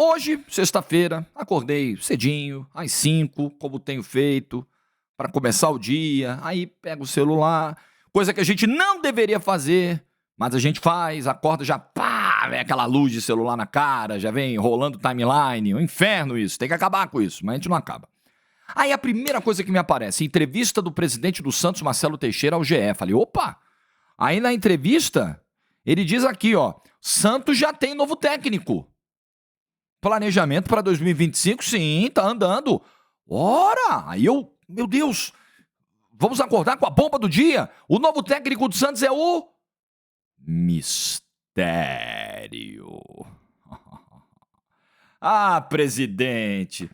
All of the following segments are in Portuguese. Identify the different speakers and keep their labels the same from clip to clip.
Speaker 1: Hoje, sexta-feira, acordei cedinho, às 5, como tenho feito, para começar o dia. Aí pego o celular, coisa que a gente não deveria fazer, mas a gente faz, acorda já, pá, vem aquela luz de celular na cara, já vem rolando timeline, um inferno isso, tem que acabar com isso, mas a gente não acaba. Aí a primeira coisa que me aparece, entrevista do presidente do Santos, Marcelo Teixeira, ao GE. Falei, opa! Aí na entrevista, ele diz aqui, ó, Santos já tem novo técnico. Planejamento para 2025, sim, tá andando. Ora! Aí eu, meu Deus, vamos acordar com a bomba do dia. O novo técnico do Santos é o Mistério. Ah, presidente.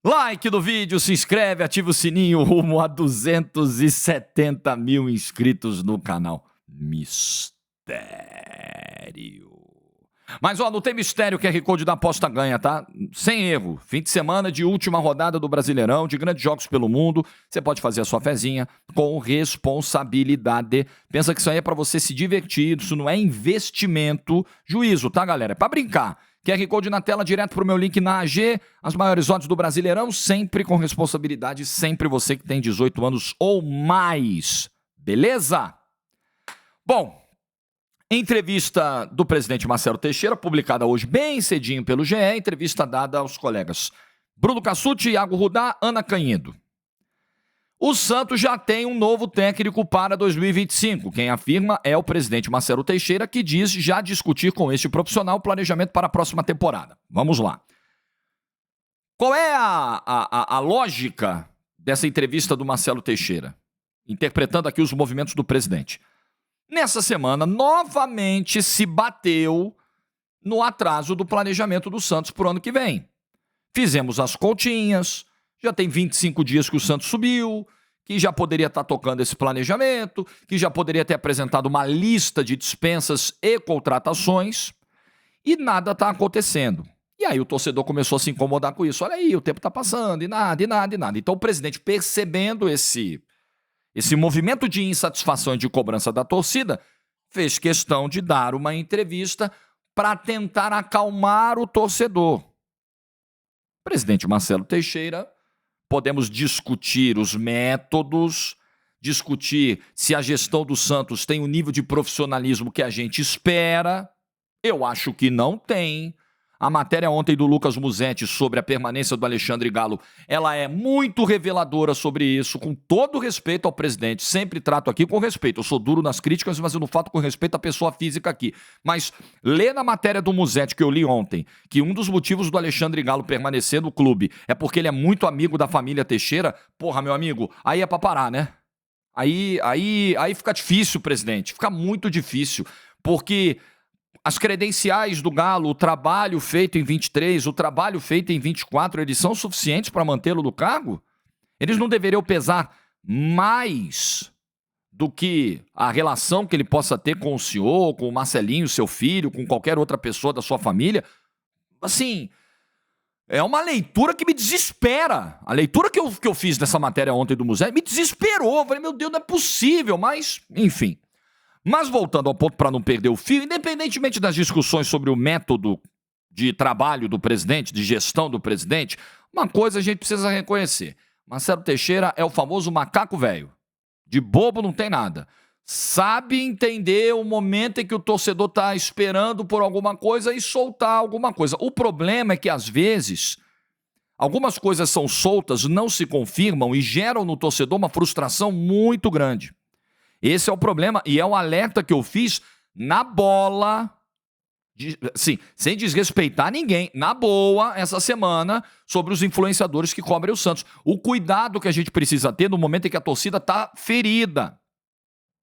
Speaker 1: Like do vídeo, se inscreve, ativa o sininho, rumo a 270 mil inscritos no canal. Mistério. Mas, ó, não tem mistério, o QR Code da aposta ganha, tá? Sem erro. Fim de semana de última rodada do Brasileirão, de grandes jogos pelo mundo. Você pode fazer a sua fezinha com responsabilidade. Pensa que isso aí é pra você se divertir, isso não é investimento. Juízo, tá, galera? É pra brincar. QR Code na tela, direto pro meu link na AG. As maiores odds do Brasileirão, sempre com responsabilidade. Sempre você que tem 18 anos ou mais. Beleza? Bom, entrevista do presidente Marcelo Teixeira, publicada hoje bem cedinho pelo GE, entrevista dada aos colegas Bruno Cassucci, Iago Rudá, Ana Canhedo. O Santos já tem um novo técnico para 2025. Quem afirma é o presidente Marcelo Teixeira, que diz já discutir com este profissional o planejamento para a próxima temporada. Vamos lá. Qual é a lógica dessa entrevista do Marcelo Teixeira? Interpretando aqui os movimentos do presidente. Nessa semana, novamente se bateu no atraso do planejamento do Santos para o ano que vem. Fizemos as continhas, já tem 25 dias que o Santos subiu, que já poderia estar tocando esse planejamento, que já poderia ter apresentado uma lista de dispensas e contratações, e nada está acontecendo. E aí o torcedor começou a se incomodar com isso. Olha aí, o tempo está passando, e nada. Então o presidente, percebendo esse movimento de insatisfação e de cobrança da torcida, fez questão de dar uma entrevista para tentar acalmar o torcedor. Presidente Marcelo Teixeira, podemos discutir os métodos, discutir se a gestão do Santos tem o nível de profissionalismo que a gente espera. Eu acho que não tem. A matéria ontem do Lucas Musetti sobre a permanência do Alexandre Galo, ela é muito reveladora sobre isso, com todo respeito ao presidente. Sempre trato aqui com respeito. Eu sou duro nas críticas, mas eu não fato com respeito à pessoa física aqui. Mas lê na matéria do Musetti que eu li ontem, que um dos motivos do Alexandre Galo permanecer no clube é porque ele é muito amigo da família Teixeira. Porra, meu amigo, aí é pra parar, né? Aí fica difícil, presidente. Fica muito difícil, porque as credenciais do Galo, o trabalho feito em 23, o trabalho feito em 24, eles são suficientes para mantê-lo no cargo? Eles não deveriam pesar mais do que a relação que ele possa ter com o senhor, com o Marcelinho, seu filho, com qualquer outra pessoa da sua família? Assim, é uma leitura que me desespera. A leitura que eu fiz dessa matéria ontem do museu me desesperou. Eu falei, meu Deus, não é possível, mas, enfim. Mas voltando ao ponto para não perder o fio, independentemente das discussões sobre o método de trabalho do presidente, de gestão do presidente, uma coisa a gente precisa reconhecer. Marcelo Teixeira é o famoso macaco velho. De bobo não tem nada. Sabe entender o momento em que o torcedor está esperando por alguma coisa e soltar alguma coisa. O problema é que, às vezes, algumas coisas são soltas, não se confirmam e geram no torcedor uma frustração muito grande. Esse é o problema e é um alerta que eu fiz na bola, sem desrespeitar ninguém, na boa, essa semana, sobre os influenciadores que cobrem o Santos. O cuidado que a gente precisa ter no momento em que a torcida está ferida,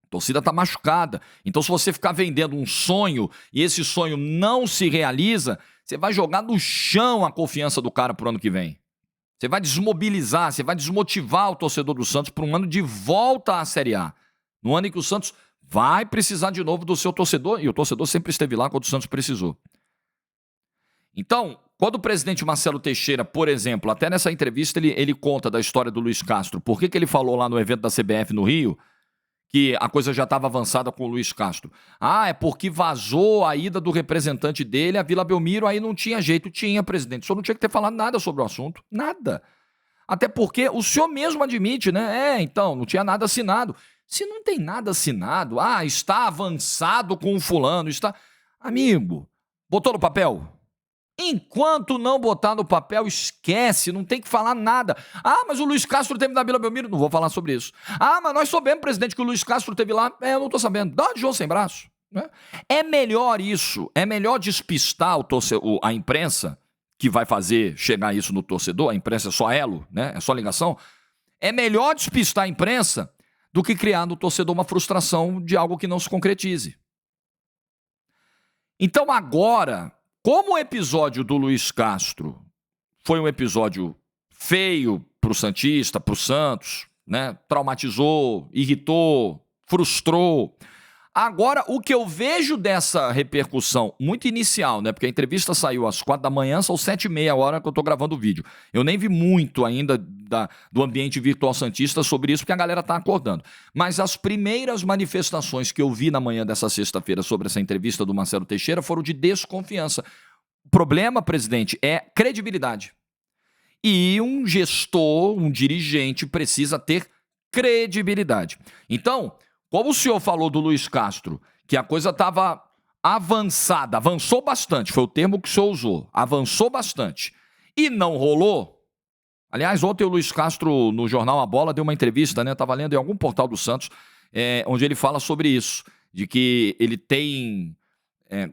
Speaker 1: a torcida está machucada. Então, se você ficar vendendo um sonho e esse sonho não se realiza, você vai jogar no chão a confiança do cara para o ano que vem. Você vai desmobilizar, você vai desmotivar o torcedor do Santos para um ano de volta à Série A. No ano em que o Santos vai precisar de novo do seu torcedor, e o torcedor sempre esteve lá quando o Santos precisou. Então, quando o presidente Marcelo Teixeira, por exemplo, até nessa entrevista ele conta da história do Luiz Castro, por que ele falou lá no evento da CBF no Rio, que a coisa já estava avançada com o Luiz Castro. Ah, é porque vazou a ida do representante dele à Vila Belmiro, aí não tinha jeito. Tinha, presidente. O senhor não tinha que ter falado nada sobre o assunto. Nada. Até porque o senhor mesmo admite, né? Então, não tinha nada assinado. Se não tem nada assinado, está avançado com o fulano, está... Amigo, botou no papel? Enquanto não botar no papel, esquece, não tem que falar nada. Mas o Luiz Castro teve na Vila Belmiro? Não vou falar sobre isso. Mas nós soubemos, presidente, que o Luiz Castro teve lá. Eu não tô sabendo. Dá de João sem braço. Né? É melhor isso, é melhor despistar a imprensa, que vai fazer chegar isso no torcedor, a imprensa é só elo, né? É só ligação. É melhor despistar a imprensa do que criar no torcedor uma frustração de algo que não se concretize. Então agora, como o episódio do Luiz Castro foi um episódio feio para o Santista, para o Santos, né? Traumatizou, irritou, frustrou. Agora, o que eu vejo dessa repercussão muito inicial, né? Porque a entrevista saiu às 4 da manhã, são 7h30 a hora que eu tô gravando o vídeo. Eu nem vi muito ainda do ambiente virtual santista sobre isso, porque a galera tá acordando. Mas as primeiras manifestações que eu vi na manhã dessa sexta-feira sobre essa entrevista do Marcelo Teixeira foram de desconfiança. O problema, presidente, é credibilidade. E um gestor, um dirigente, precisa ter credibilidade. Então, como o senhor falou do Luiz Castro, que a coisa estava avançada, avançou bastante, foi o termo que o senhor usou, avançou bastante, e não rolou. Aliás, ontem o Luiz Castro, no jornal A Bola, deu uma entrevista, né? Estava lendo em algum portal do Santos, onde ele fala sobre isso, de que ele tem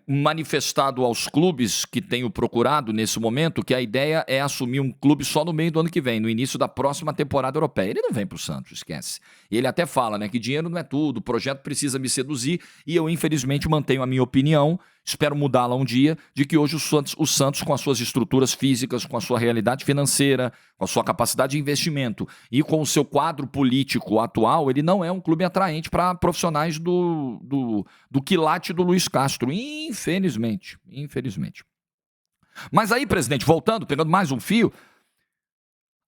Speaker 1: manifestado aos clubes que tem o procurado nesse momento que a ideia é assumir um clube só no meio do ano que vem, no início da próxima temporada europeia. Ele não vem para o Santos, esquece. Ele até fala, né, que dinheiro não é tudo, o projeto precisa me seduzir e eu infelizmente mantenho a minha opinião, espero mudá-la um dia, de que hoje o Santos com as suas estruturas físicas, com a sua realidade financeira, com a sua capacidade de investimento e com o seu quadro político atual, ele não é um clube atraente para profissionais do quilate do Luiz Castro, infelizmente. Mas aí, presidente, voltando, pegando mais um fio,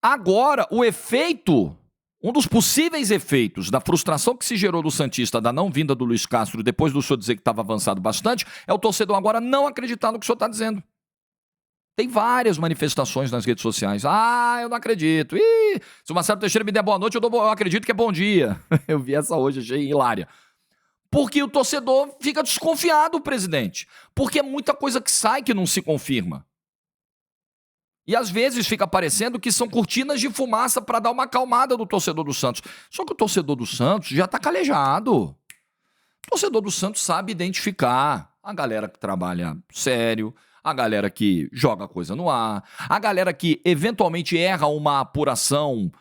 Speaker 1: agora o efeito, um dos possíveis efeitos da frustração que se gerou do Santista da não vinda do Luiz Castro, depois do senhor dizer que estava avançado bastante, é o torcedor agora não acreditar no que o senhor está dizendo. Tem várias manifestações nas redes sociais. Eu não acredito. Se o Marcelo Teixeira me der boa noite, eu acredito que é bom dia. Eu vi essa hoje, achei hilária. Porque o torcedor fica desconfiado, presidente. Porque é muita coisa que sai que não se confirma. E às vezes fica parecendo que são cortinas de fumaça para dar uma acalmada do torcedor do Santos. Só que o torcedor do Santos já está calejado. O torcedor do Santos sabe identificar a galera que trabalha sério, a galera que joga coisa no ar, a galera que eventualmente erra uma apuração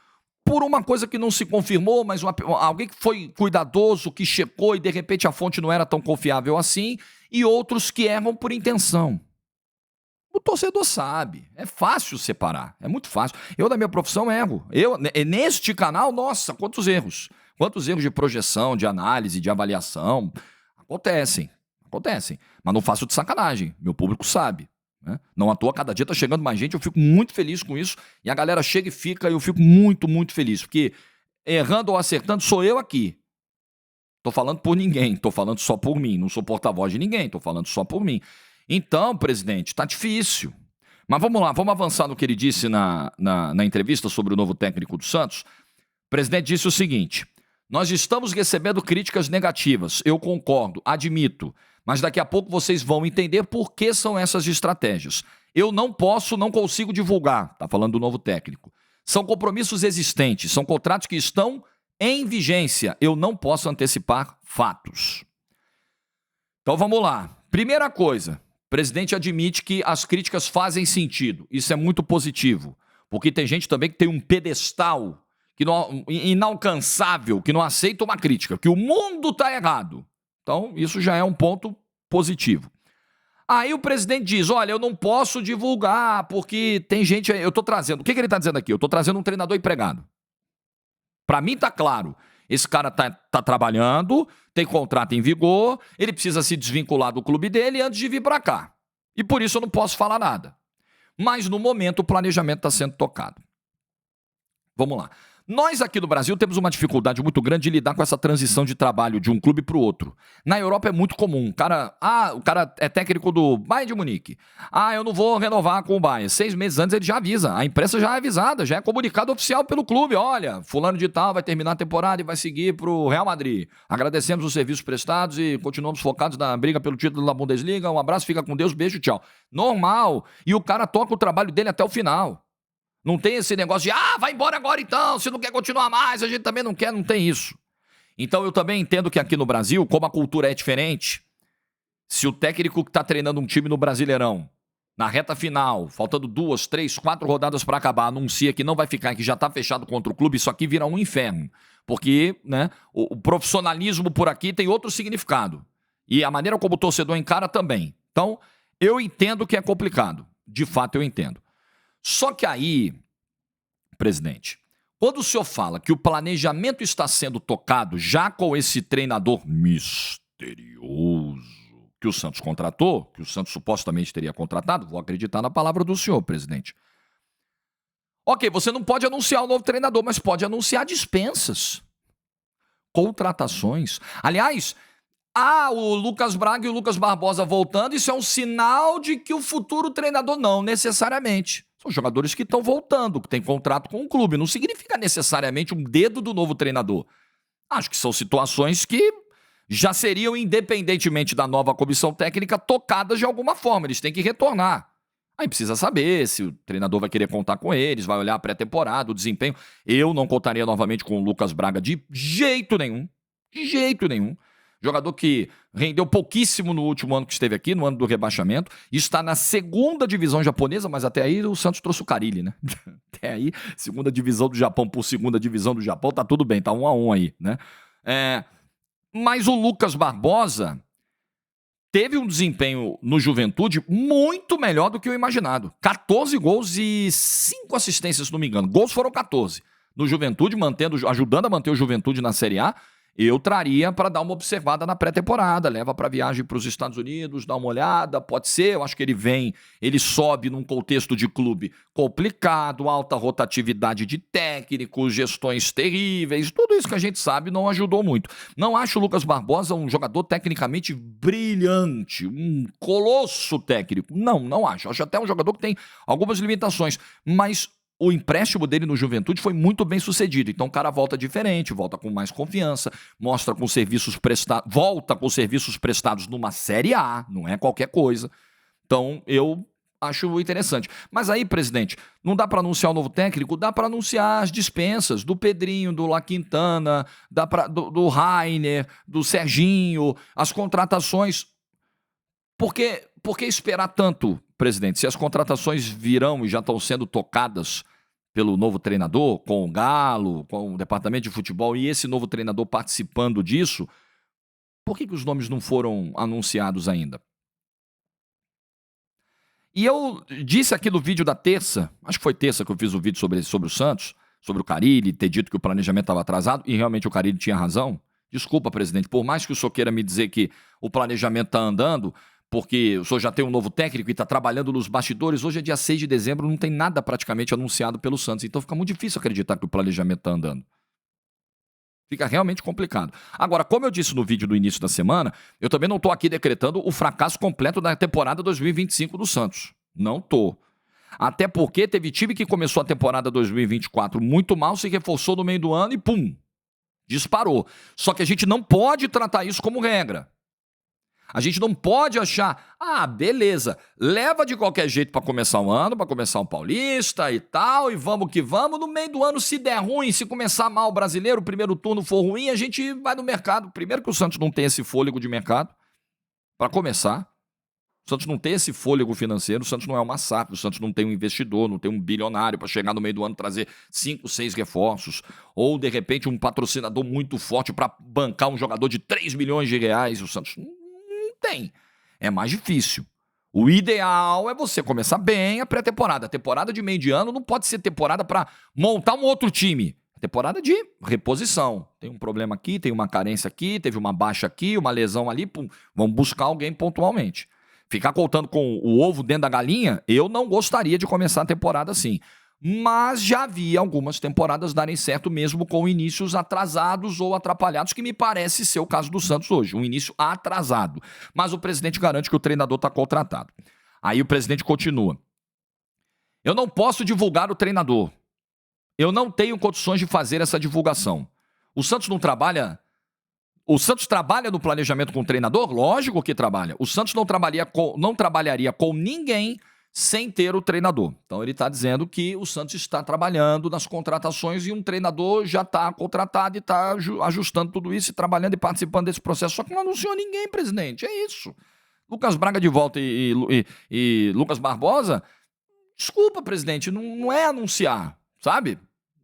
Speaker 1: por uma coisa que não se confirmou, mas alguém que foi cuidadoso, que checou e de repente a fonte não era tão confiável assim, e outros que erram por intenção. O torcedor sabe, é fácil separar, é muito fácil. Eu, da minha profissão, erro. Neste canal, nossa, quantos erros. Quantos erros de projeção, de análise, de avaliação. Acontecem. Mas não faço de sacanagem, meu público sabe. Né? Não à toa, cada dia tá chegando mais gente, eu fico muito feliz com isso. E a galera chega e fica, eu fico muito, muito feliz. Porque errando ou acertando, sou eu aqui. Tô falando por ninguém, tô falando só por mim. Não sou porta-voz de ninguém, tô falando só por mim. Então, presidente, tá difícil. Mas vamos lá, vamos avançar no que ele disse na entrevista sobre o novo técnico do Santos. O presidente disse o seguinte: nós estamos recebendo críticas negativas, eu concordo, admito, mas daqui a pouco vocês vão entender por que são essas estratégias. Eu não consigo divulgar, tá falando do novo técnico. São compromissos existentes, são contratos que estão em vigência, eu não posso antecipar fatos. Então vamos lá. Primeira coisa, o presidente admite que as críticas fazem sentido. Isso é muito positivo, porque tem gente também que tem um pedestal inalcançável, que não aceita uma crítica, que o mundo está errado. Então, isso já é um ponto positivo. Aí o presidente diz, olha, eu não posso divulgar, porque tem gente... Eu estou trazendo... O que ele está dizendo aqui? Eu estou trazendo um treinador empregado. Para mim está claro. Esse cara tá trabalhando, tem contrato em vigor, ele precisa se desvincular do clube dele antes de vir para cá. E por isso eu não posso falar nada. Mas no momento o planejamento está sendo tocado. Vamos lá. Nós aqui no Brasil temos uma dificuldade muito grande de lidar com essa transição de trabalho de um clube para o outro. Na Europa é muito comum. O cara é técnico do Bayern de Munique. Eu não vou renovar com o Bayern. 6 meses antes ele já avisa. A imprensa já é avisada, já é comunicado oficial pelo clube. Olha, fulano de tal vai terminar a temporada e vai seguir para o Real Madrid. Agradecemos os serviços prestados e continuamos focados na briga pelo título da Bundesliga. Um abraço, fica com Deus, beijo, tchau. Normal. E o cara toca o trabalho dele até o final. Não tem esse negócio de, vai embora agora então, se não quer continuar mais, a gente também não quer, não tem isso. Então eu também entendo que aqui no Brasil, como a cultura é diferente, se o técnico que está treinando um time no Brasileirão, na reta final, faltando 2, 3, 4 rodadas para acabar, anuncia que não vai ficar, que já está fechado contra o clube, isso aqui vira um inferno. Porque o profissionalismo por aqui tem outro significado. E a maneira como o torcedor encara também. Então, eu entendo que é complicado. De fato, eu entendo. Só que aí, presidente, quando o senhor fala que o planejamento está sendo tocado já com esse treinador misterioso que o Santos contratou, que o Santos supostamente teria contratado, vou acreditar na palavra do senhor, presidente. Ok, você não pode anunciar o novo treinador, mas pode anunciar dispensas, contratações. Aliás, o Lucas Braga e o Lucas Barbosa voltando, isso é um sinal de que o futuro treinador não necessariamente. São jogadores que estão voltando, que têm contrato com o clube. Não significa necessariamente um dedo do novo treinador. Acho que são situações que já seriam, independentemente da nova comissão técnica, tocadas de alguma forma. Eles têm que retornar. Aí precisa saber se o treinador vai querer contar com eles, vai olhar a pré-temporada, o desempenho. Eu não contaria novamente com o Lucas Braga de jeito nenhum. De jeito nenhum. Jogador que rendeu pouquíssimo no último ano que esteve aqui, no ano do rebaixamento. Está na segunda divisão japonesa, mas até aí o Santos trouxe o Carille, né? Até aí, segunda divisão do Japão por segunda divisão do Japão, tá tudo bem, tá 1-1 aí, né? Mas o Lucas Barbosa teve um desempenho no Juventude muito melhor do que o imaginado. 14 gols e 5 assistências, se não me engano. Gols foram 14. No Juventude, ajudando a manter o Juventude na Série A. Eu traria para dar uma observada na pré-temporada, leva para viagem para os Estados Unidos, dá uma olhada, pode ser, eu acho que ele sobe num contexto de clube complicado, alta rotatividade de técnicos, gestões terríveis, tudo isso que a gente sabe não ajudou muito. Não acho o Lucas Barbosa um jogador tecnicamente brilhante, um colosso técnico, não acho. Acho até um jogador que tem algumas limitações, mas o empréstimo dele no Juventude foi muito bem sucedido. Então o cara volta diferente, volta com mais confiança, volta com serviços prestados numa Série A, não é qualquer coisa. Então eu acho interessante. Mas aí, presidente, não dá para anunciar o novo técnico? Dá para anunciar as dispensas do Pedrinho, do La Quintana, do Rainer, do Serginho, as contratações. Por que esperar tanto, presidente? Se as contratações virão e já estão sendo tocadas pelo novo treinador, com o Galo, com o departamento de futebol, e esse novo treinador participando disso, por que os nomes não foram anunciados ainda? E eu disse aqui no vídeo da terça, acho que foi terça que eu fiz o vídeo sobre o Santos, sobre o Carille, ter dito que o planejamento estava atrasado, e realmente o Carille tinha razão. Desculpa, presidente, por mais que o senhor queira me dizer que o planejamento está andando, porque o senhor já tem um novo técnico e está trabalhando nos bastidores. Hoje é dia 6 de dezembro, não tem nada praticamente anunciado pelo Santos. Então fica muito difícil acreditar que o planejamento está andando. Fica realmente complicado. Agora, como eu disse no vídeo do início da semana, eu também não estou aqui decretando o fracasso completo da temporada 2025 do Santos. Não estou. Até porque teve time que começou a temporada 2024 muito mal, se reforçou no meio do ano e pum, disparou. Só que a gente não pode tratar isso como regra. A gente não pode achar, beleza, leva de qualquer jeito para começar o ano, para começar um paulista e tal, e vamos que vamos. No meio do ano, se der ruim, se começar mal o brasileiro, o primeiro turno for ruim, a gente vai no mercado. Primeiro que o Santos não tem esse fôlego de mercado, para começar. O Santos não tem esse fôlego financeiro, o Santos não é um massacre, o Santos não tem um investidor, não tem um bilionário para chegar no meio do ano e trazer 5, 6 reforços, ou de repente um patrocinador muito forte para bancar um jogador de 3 milhões de reais. O Santos não tem. É mais difícil. O ideal é você começar bem a pré-temporada. A temporada de meio de ano não pode ser temporada para montar um outro time. Temporada de reposição. Tem um problema aqui, tem uma carência aqui, teve uma baixa aqui, uma lesão ali, pum, vamos buscar alguém pontualmente. Ficar contando com o ovo dentro da galinha, eu não gostaria de começar a temporada assim. Mas já havia algumas temporadas darem certo mesmo com inícios atrasados ou atrapalhados, que me parece ser o caso do Santos hoje, um início atrasado. Mas o presidente garante que o treinador está contratado. Aí o presidente continua. Eu não posso divulgar o treinador. Eu não tenho condições de fazer essa divulgação. O Santos não trabalha... O Santos trabalha no planejamento com o treinador? Lógico que trabalha. O Santos não trabalharia com ninguém sem ter o treinador. Então ele está dizendo que o Santos está trabalhando nas contratações e um treinador já está contratado e está ajustando tudo isso e trabalhando e participando desse processo. Só que não anunciou ninguém, presidente. É isso. Lucas Braga de volta e Lucas Barbosa, desculpa, presidente, não é anunciar, sabe?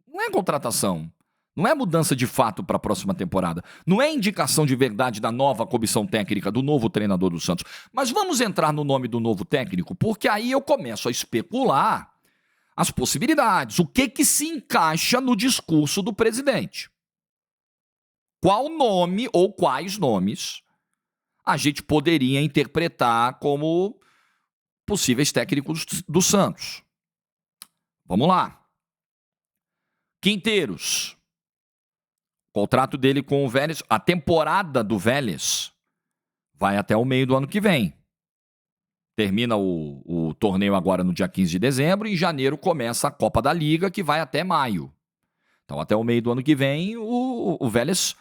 Speaker 1: Não é contratação. Não é mudança de fato para a próxima temporada. Não é indicação de verdade da nova comissão técnica, do novo treinador do Santos. Mas vamos entrar no nome do novo técnico, porque aí eu começo a especular as possibilidades. O que se encaixa no discurso do presidente? Qual nome ou quais nomes a gente poderia interpretar como possíveis técnicos do Santos? Vamos lá. Quinteiros. O contrato dele com o Vélez, a temporada do Vélez vai até o meio do ano que vem. Termina o torneio agora no dia 15 de dezembro e em janeiro começa a Copa da Liga, que vai até maio. Então até o meio do ano que vem o Vélez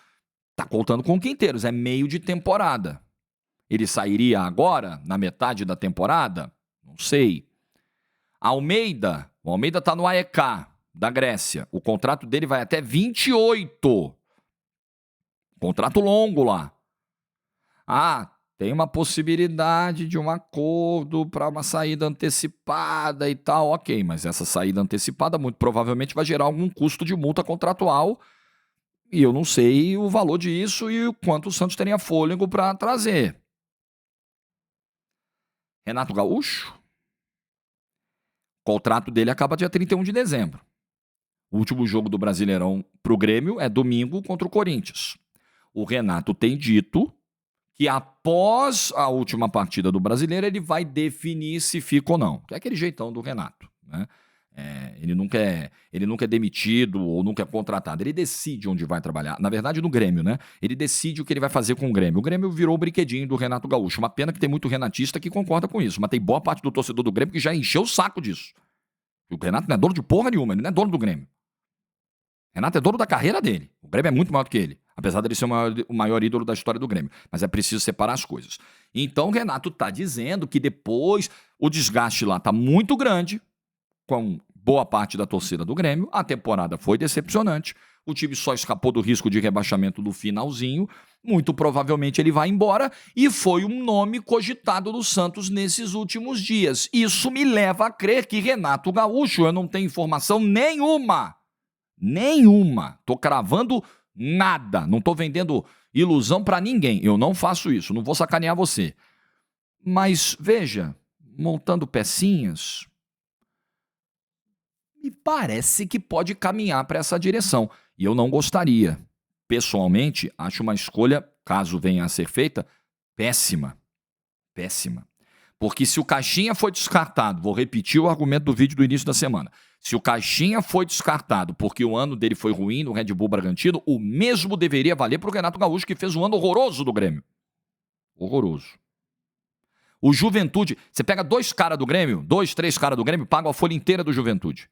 Speaker 1: está contando com Quinteiros, é meio de temporada. Ele sairia agora, na metade da temporada? Não sei. Almeida, o Almeida está no AEK da Grécia. O contrato dele vai até 28. Contrato longo lá. Ah, tem uma possibilidade de um acordo para uma saída antecipada e tal. Ok, mas essa saída antecipada muito provavelmente vai gerar algum custo de multa contratual e eu não sei o valor disso e o quanto o Santos teria fôlego para trazer. Renato Gaúcho? O contrato dele acaba dia 31 de dezembro. O último jogo do Brasileirão para o Grêmio é domingo contra o Corinthians. O Renato tem dito que após a última partida do Brasileiro ele vai definir se fica ou não. Que é aquele jeitão do Renato, né? Ele nunca é demitido ou nunca é contratado. Ele decide onde vai trabalhar. Na verdade, no Grêmio, né? Ele decide o que ele vai fazer com o Grêmio. O Grêmio virou o brinquedinho do Renato Gaúcho. Uma pena que tem muito renatista que concorda com isso. Mas tem boa parte do torcedor do Grêmio que já encheu o saco disso. O Renato não é dono de porra nenhuma. Ele não é dono do Grêmio. Renato é dono da carreira dele. O Grêmio é muito maior do que ele. Apesar dele ser o maior ídolo da história do Grêmio. Mas é preciso separar as coisas. Então o Renato está dizendo que depois o desgaste lá está muito grande, com boa parte da torcida do Grêmio. A temporada foi decepcionante. O time só escapou do risco de rebaixamento no finalzinho. Muito provavelmente ele vai embora. E foi um nome cogitado do Santos nesses últimos dias. Isso me leva a crer que Renato Gaúcho, eu não tenho informação nenhuma. Tô cravando nada. Não tô vendendo ilusão pra ninguém. Eu não faço isso. Não vou sacanear você. Mas, veja, montando pecinhas, me parece que pode caminhar para essa direção. E eu não gostaria. Pessoalmente, acho uma escolha, caso venha a ser feita, péssima. Péssima. Porque se o Caixinha foi descartado, vou repetir o argumento do vídeo do início da semana. Se o Caixinha foi descartado porque o ano dele foi ruim no Red Bull Bragantino, o mesmo deveria valer para o Renato Gaúcho, que fez um ano horroroso do Grêmio. Horroroso. O Juventude, você pega 2 caras do Grêmio, 2, 3 caras do Grêmio, paga a folha inteira do Juventude.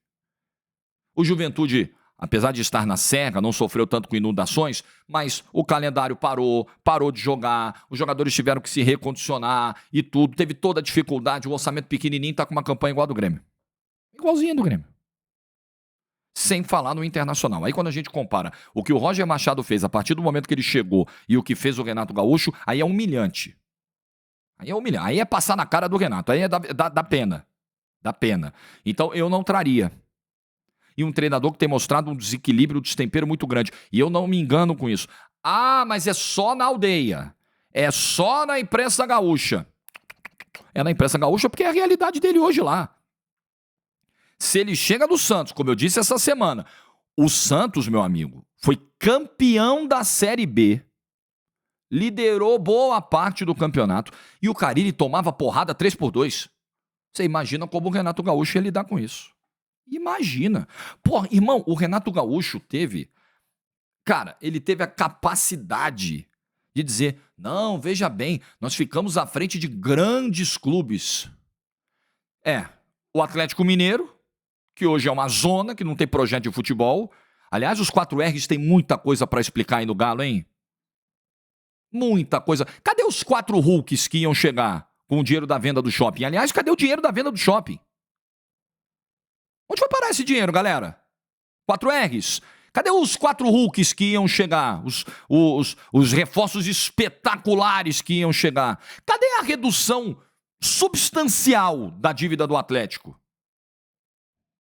Speaker 1: O Juventude, apesar de estar na serra, não sofreu tanto com inundações, mas o calendário parou de jogar, os jogadores tiveram que se recondicionar e tudo, teve toda a dificuldade, o orçamento pequenininho está com uma campanha igual a do Grêmio. Igualzinha do Grêmio. Sem falar no Internacional. Aí quando a gente compara o que o Roger Machado fez a partir do momento que ele chegou e o que fez o Renato Gaúcho, aí é humilhante. Aí é passar na cara do Renato, aí é da pena. Dá pena. Então eu não traria. E um treinador que tem mostrado um desequilíbrio, um destempero muito grande. E eu não me engano com isso. Ah, mas é só na aldeia. É só na imprensa gaúcha. É na imprensa gaúcha porque é a realidade dele hoje lá. Se ele chega no Santos, como eu disse essa semana, o Santos, meu amigo, foi campeão da Série B, liderou boa parte do campeonato e o Carille tomava porrada 3-2. Você imagina como o Renato Gaúcho ia lidar com isso. Imagina. Pô, irmão, o Renato Gaúcho teve... Cara, ele teve a capacidade de dizer, não, veja bem, nós ficamos à frente de grandes clubes. O Atlético Mineiro, que hoje é uma zona, que não tem projeto de futebol. Aliás, os 4Rs têm muita coisa pra explicar aí no Galo, hein? Muita coisa. Cadê os 4 Hulks que iam chegar com o dinheiro da venda do shopping? Aliás, cadê o dinheiro da venda do shopping? Onde vai parar esse dinheiro, galera? 4Rs. Cadê os 4 Hulks que iam chegar? Os reforços espetaculares que iam chegar? Cadê a redução substancial da dívida do Atlético?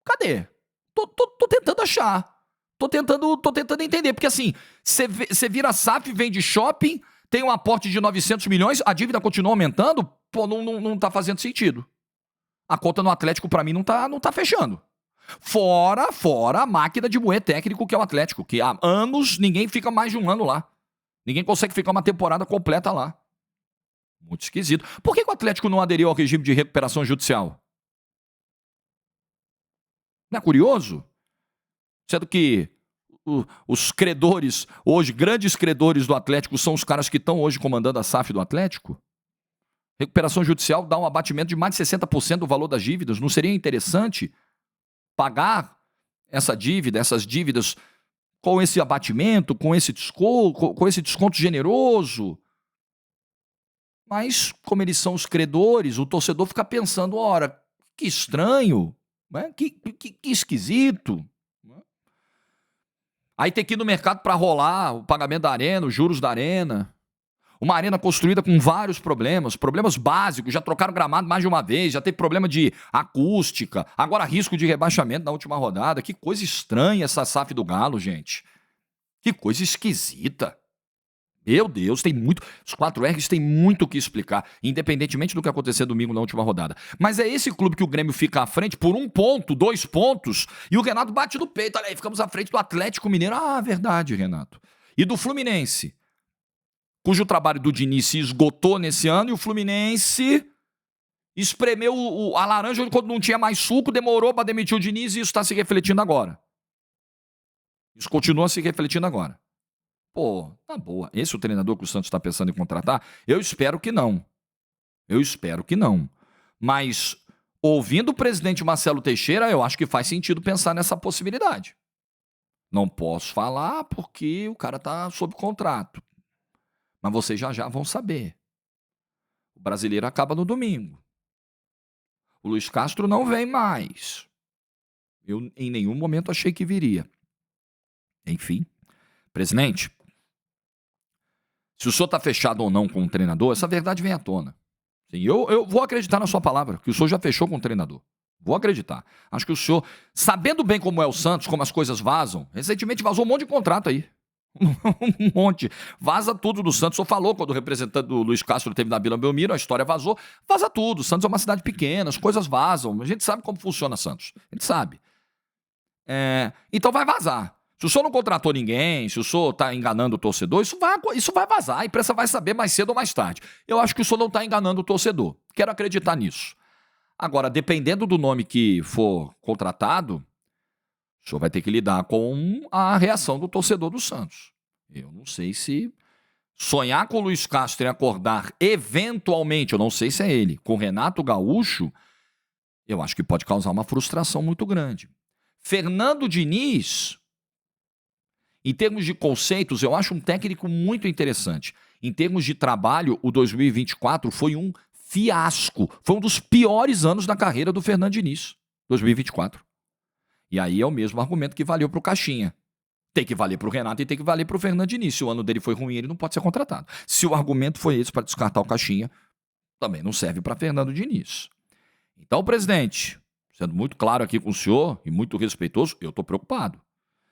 Speaker 1: Cadê? Tô tentando achar. Tô tentando entender. Porque assim, você vira SAF, vende shopping, tem um aporte de 900 milhões, a dívida continua aumentando, pô, não tá fazendo sentido. A conta no Atlético, pra mim, não tá fechando. Fora a máquina de moer técnico que é o Atlético, que há anos ninguém fica mais de um ano lá. Ninguém consegue ficar uma temporada completa lá. Muito esquisito. Por que o Atlético não aderiu ao regime de recuperação judicial? Não é curioso? Sendo que os credores, hoje, grandes credores do Atlético, são os caras que estão hoje comandando a SAF do Atlético? Recuperação judicial dá um abatimento de mais de 60% do valor das dívidas. Não seria interessante pagar essas dívidas com esse abatimento, com esse desconto generoso? Mas, como eles são os credores, o torcedor fica pensando, ora, que estranho, né? Que esquisito. Aí tem que ir no mercado para rolar o pagamento da arena, os juros da arena. Uma arena construída com vários problemas básicos, já trocaram gramado mais de uma vez, já teve problema de acústica, agora risco de rebaixamento na última rodada. Que coisa estranha essa SAF do Galo, gente. Que coisa esquisita. Meu Deus, os 4Rs têm muito o que explicar, independentemente do que acontecer domingo na última rodada. Mas é esse clube que o Grêmio fica à frente por 1 ponto, 2 pontos, e o Renato bate no peito. Olha aí, ficamos à frente do Atlético Mineiro. Ah, verdade, Renato. E do Fluminense, cujo trabalho do Diniz se esgotou nesse ano, e o Fluminense espremeu a laranja quando não tinha mais suco, demorou para demitir o Diniz, e isso está se refletindo agora. Isso continua se refletindo agora. Pô, tá boa. Esse é o treinador que o Santos está pensando em contratar? Eu espero que não. Mas, ouvindo o presidente Marcelo Teixeira, eu acho que faz sentido pensar nessa possibilidade. Não posso falar porque o cara tá sob contrato. Mas vocês já vão saber. O Brasileiro acaba no domingo. O Luiz Castro não vem mais. Eu em nenhum momento achei que viria. Enfim, presidente, se o senhor está fechado ou não com o treinador, essa verdade vem à tona. Sim, eu vou acreditar na sua palavra, que o senhor já fechou com o treinador. Vou acreditar. Acho que o senhor, sabendo bem como é o Santos, como as coisas vazam, recentemente vazou um monte de contrato aí. Um monte. Vaza tudo do Santos. O senhor falou quando o representante do Luiz Castro teve na Vila Belmiro, a história vazou. Vaza tudo. Santos é uma cidade pequena, as coisas vazam. A gente sabe como funciona Santos. A gente sabe. Então vai vazar. Se o senhor não contratou ninguém, se o senhor está enganando o torcedor, isso vai vazar. A imprensa vai saber mais cedo ou mais tarde. Eu acho que o senhor não está enganando o torcedor. Quero acreditar nisso. Agora, dependendo do nome que for contratado, o senhor vai ter que lidar com a reação do torcedor do Santos. Eu não sei se sonhar com o Luiz Castro e acordar eventualmente, eu não sei se é ele, com o Renato Gaúcho, eu acho que pode causar uma frustração muito grande. Fernando Diniz, em termos de conceitos, eu acho um técnico muito interessante. Em termos de trabalho, o 2024 foi um fiasco. Foi um dos piores anos da carreira do Fernando Diniz, 2024. E aí é o mesmo argumento que valeu para o Caixinha. Tem que valer para o Renato e tem que valer para o Fernando Diniz. Se o ano dele foi ruim, ele não pode ser contratado. Se o argumento foi esse para descartar o Caixinha, também não serve para Fernando Diniz. Então, presidente, sendo muito claro aqui com o senhor e muito respeitoso, eu estou preocupado.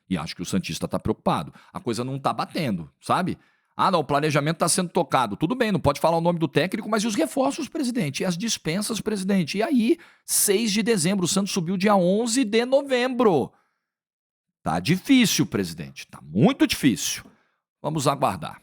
Speaker 1: E acho que o santista está preocupado. A coisa não está batendo, sabe? Ah, não, o planejamento está sendo tocado. Tudo bem, não pode falar o nome do técnico, mas e os reforços, presidente? E as dispensas, presidente? E aí, 6 de dezembro, o Santos subiu dia 11 de novembro. Tá difícil, presidente. Tá muito difícil. Vamos aguardar. O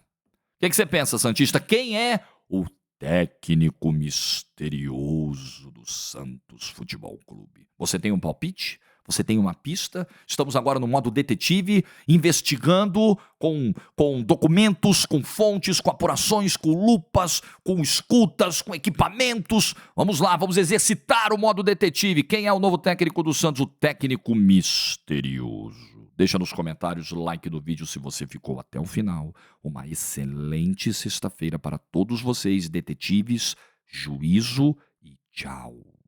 Speaker 1: que você pensa, santista? Quem é o técnico misterioso do Santos Futebol Clube? Você tem um palpite? Você tem uma pista? Estamos agora no modo detetive, investigando com documentos, com fontes, com apurações, com lupas, com escutas, com equipamentos. Vamos lá, vamos exercitar o modo detetive. Quem é o novo técnico do Santos? O técnico misterioso. Deixa nos comentários o like do vídeo se você ficou até o final. Uma excelente sexta-feira para todos vocês, detetives. Juízo e tchau.